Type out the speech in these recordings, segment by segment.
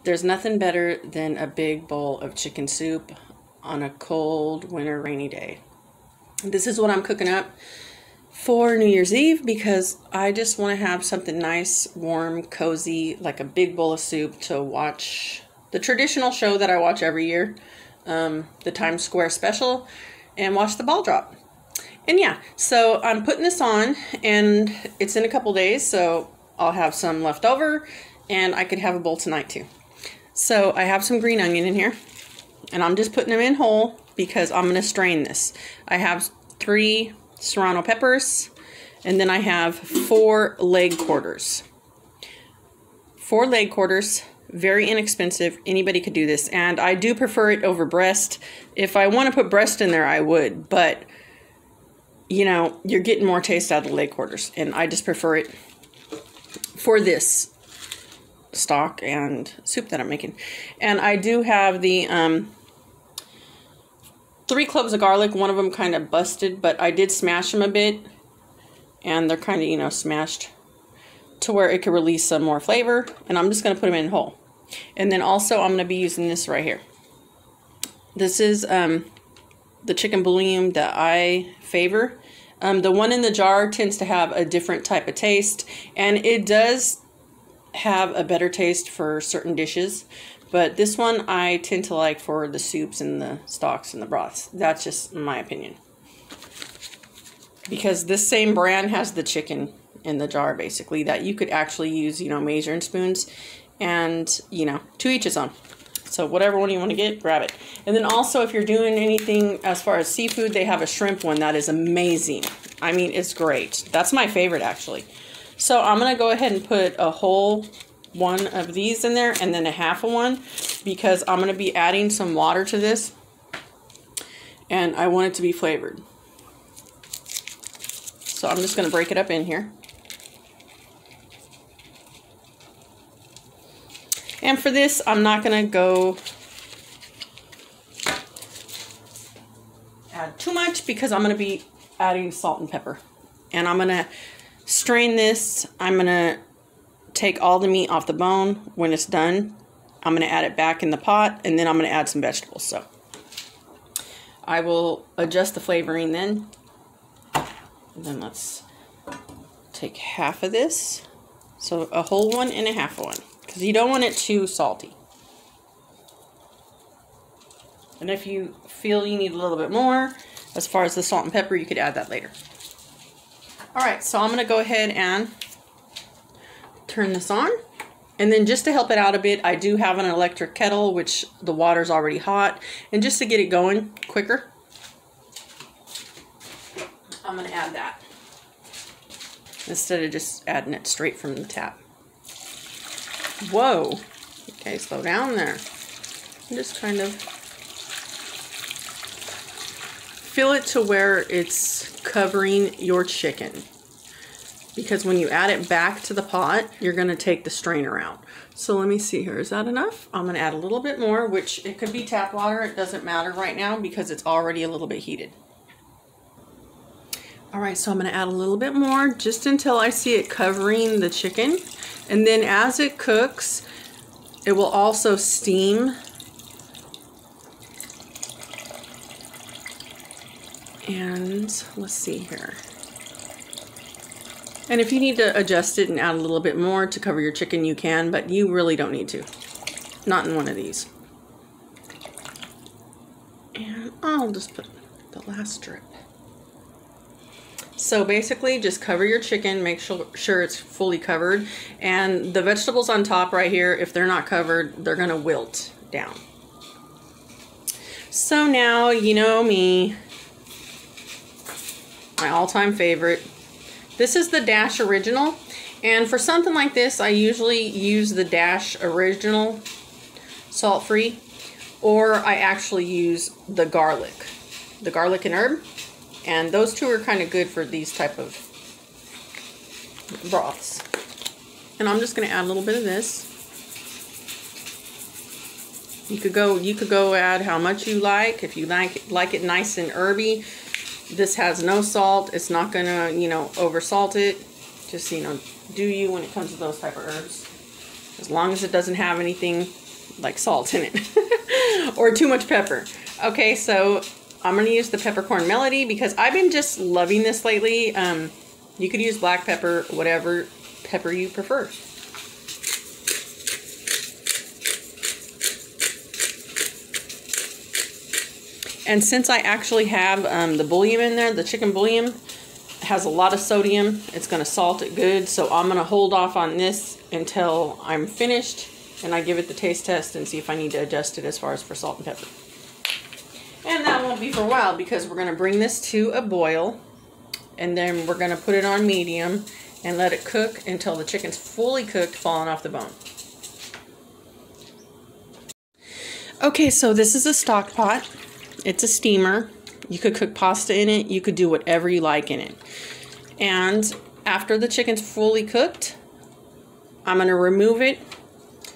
There's nothing better than a big bowl of chicken soup on a cold winter rainy day. This is what I'm cooking up for New Year's Eve because I just want to have something nice, warm, cozy, like a big bowl of soup to watch the traditional show that I watch every year, the Times Square special, and watch the ball drop. And yeah, so I'm putting this on, and it's in a couple days, so I'll have some left over, and I could have a bowl tonight too. So I have some green onion in here, and I'm just putting them in whole because I'm going to strain this. I have 3 serrano peppers, and then I have 4 leg quarters. 4 leg quarters, very inexpensive. Anybody could do this, and I do prefer it over breast. If I want to put breast in there, I would, but you know, you're getting more taste out of the leg quarters, and I just prefer it for this stock and soup that I'm making. And I do have the 3 cloves of garlic. One of them kind of busted, but I did smash them a bit, and they're kind of, you know, smashed to where it could release some more flavor. And I'm just going to put them in whole. And then also I'm going to be using this right here. This is the chicken bouillon that I favor. The one in the jar tends to have a different type of taste, and it does have a better taste for certain dishes, but this one I tend to like for the soups and the stocks and the broths. That's just my opinion, because this same brand has the chicken in the jar basically that you could actually use, you know, measuring spoons, and you know, to each his own. So whatever one you want to get, grab it. And then also, if you're doing anything as far as seafood, they have a shrimp one that is amazing. I mean, it's great. That's my favorite, actually. So I'm going to go ahead and put a whole one of these in there, and then a half of one, because I'm going to be adding some water to this, and I want it to be flavored. So I'm just going to break it up in here. And for this, I'm not going to go add too much because I'm going to be adding salt and pepper. And I'm going to strain this. I'm going to take all the meat off the bone. When it's done, I'm going to add it back in the pot, and then I'm going to add some vegetables. So I will adjust the flavoring then. And then let's take half of this. So a whole one and a half of one, because you don't want it too salty. And if you feel you need a little bit more, as far as the salt and pepper, you could add that later. Alright, so I'm going to go ahead and turn this on. And then just to help it out a bit, I do have an electric kettle, which the water's already hot. And just to get it going quicker, I'm going to add that, instead of just adding it straight from the tap. Whoa. Okay, slow down there. Just kind of fill it to where it's covering your chicken, because when you add it back to the pot, you're going to take the strainer out. So let me see here. Is that enough? I'm going to add a little bit more, which it could be tap water. It doesn't matter right now because it's already a little bit heated. Alright, so I'm going to add a little bit more just until I see it covering the chicken. And then as it cooks, it will also steam. And let's see here. And if you need to adjust it and add a little bit more to cover your chicken, you can, but you really don't need to. Not in one of these. And I'll just put the last drip. So basically, just cover your chicken, make sure it's fully covered, and the vegetables on top right here, if they're not covered, they're gonna wilt down. So now, you know me, my all-time favorite. This is the Dash Original, and for something like this, I usually use the Dash Original salt-free, or I actually use the garlic and herb. And those two are kind of good for these type of broths. And I'm just going to add a little bit of this. You could go add how much you like. If you like it nice and herby. This has no salt. It's not going to, you know, over salt it. Just, you know, do you when it comes to those type of herbs. As long as it doesn't have anything like salt in it or too much pepper. Okay, so I'm going to use the peppercorn melody because I've been just loving this lately. You could use black pepper, whatever pepper you prefer. And since I actually have the bouillon in there, the chicken bouillon has a lot of sodium. It's going to salt it good. So I'm going to hold off on this until I'm finished and I give it the taste test and see if I need to adjust it as far as for salt and pepper. And that won't be for a while because we're going to bring this to a boil and then we're going to put it on medium and let it cook until the chicken's fully cooked, falling off the bone. Okay, so this is a stock pot. It's a steamer. You could cook pasta in it. You could do whatever you like in it. And after the chicken's fully cooked, I'm going to remove it.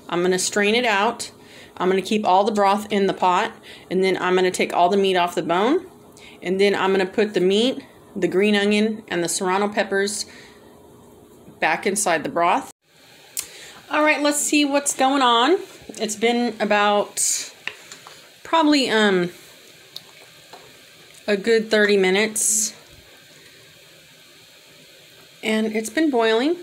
I'm going to strain it out. I'm going to keep all the broth in the pot. And then I'm going to take all the meat off the bone. And then I'm going to put the meat, the green onion, and the serrano peppers back inside the broth. All right, let's see what's going on. It's been about probably a good 30 minutes and it's been boiling.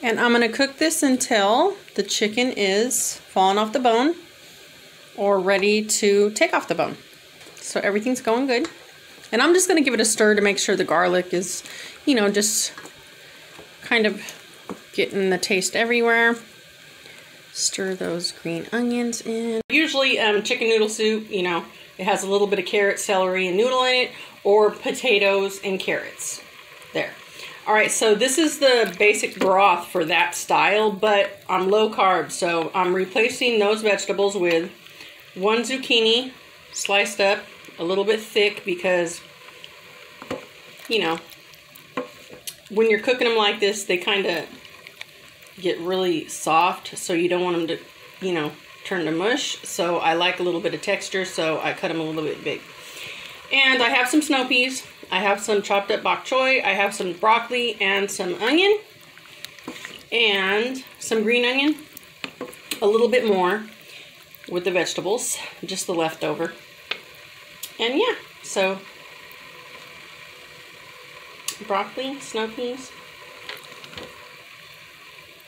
And I'm going to cook this until the chicken is falling off the bone or ready to take off the bone. So everything's going good. And I'm just going to give it a stir to make sure the garlic is, you know, just kind of getting the taste everywhere. Stir those green onions in. Usually chicken noodle soup, you know, it has a little bit of carrot, celery, and noodle in it, or potatoes and carrots. There. All right, so this is the basic broth for that style, but I'm low carb, so I'm replacing those vegetables with one zucchini sliced up, a little bit thick because, you know, when you're cooking them like this, they kind of get really soft, so you don't want them to, you know, turn to mush. So I like a little bit of texture, so I cut them a little bit big. And I have some snow peas, I have some chopped up bok choy, I have some broccoli and some onion and some green onion, a little bit more with the vegetables, just the leftover. And yeah, so broccoli, snow peas,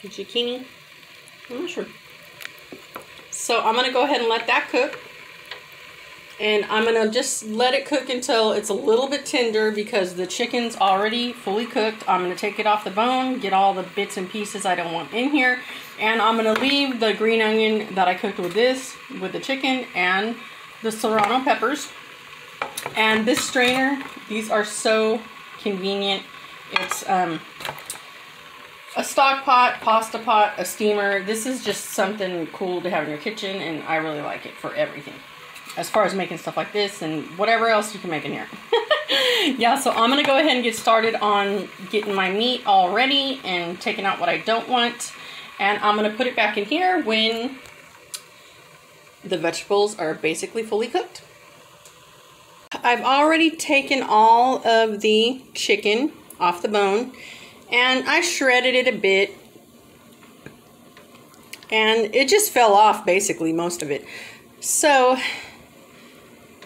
zucchini, and mushroom. So I'm going to go ahead and let that cook. And I'm going to just let it cook until it's a little bit tender because the chicken's already fully cooked. I'm going to take it off the bone, get all the bits and pieces I don't want in here. And I'm going to leave the green onion that I cooked with this, with the chicken, and the serrano peppers. And this strainer, these are so convenient. It's a stock pot, pasta pot, a steamer. This is just something cool to have in your kitchen, and I really like it for everything. As far as making stuff like this and whatever else you can make in here. Yeah, so I'm going to go ahead and get started on getting my meat all ready and taking out what I don't want. And I'm going to put it back in here when the vegetables are basically fully cooked. I've already taken all of the chicken off the bone and I shredded it a bit. And it just fell off, basically, most of it. So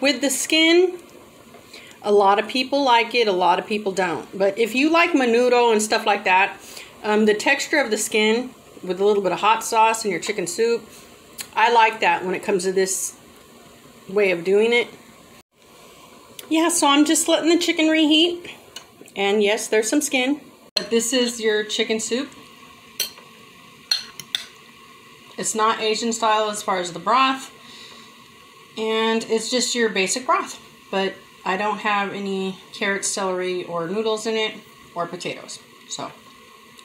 with the skin, a lot of people like it, a lot of people don't. But if you like menudo and stuff like that, the texture of the skin with a little bit of hot sauce in your chicken soup, I like that when it comes to this way of doing it. Yeah, so I'm just letting the chicken reheat. And yes, there's some skin. This is your chicken soup. It's not Asian style as far as the broth. And it's just your basic broth, but I don't have any carrots, celery, or noodles in it, or potatoes. So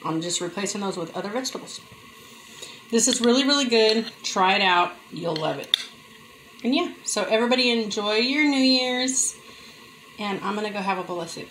I'm just replacing those with other vegetables. This is really, really good. Try it out. You'll love it. And yeah, so everybody enjoy your New Year's. And I'm going to go have a bowl of soup.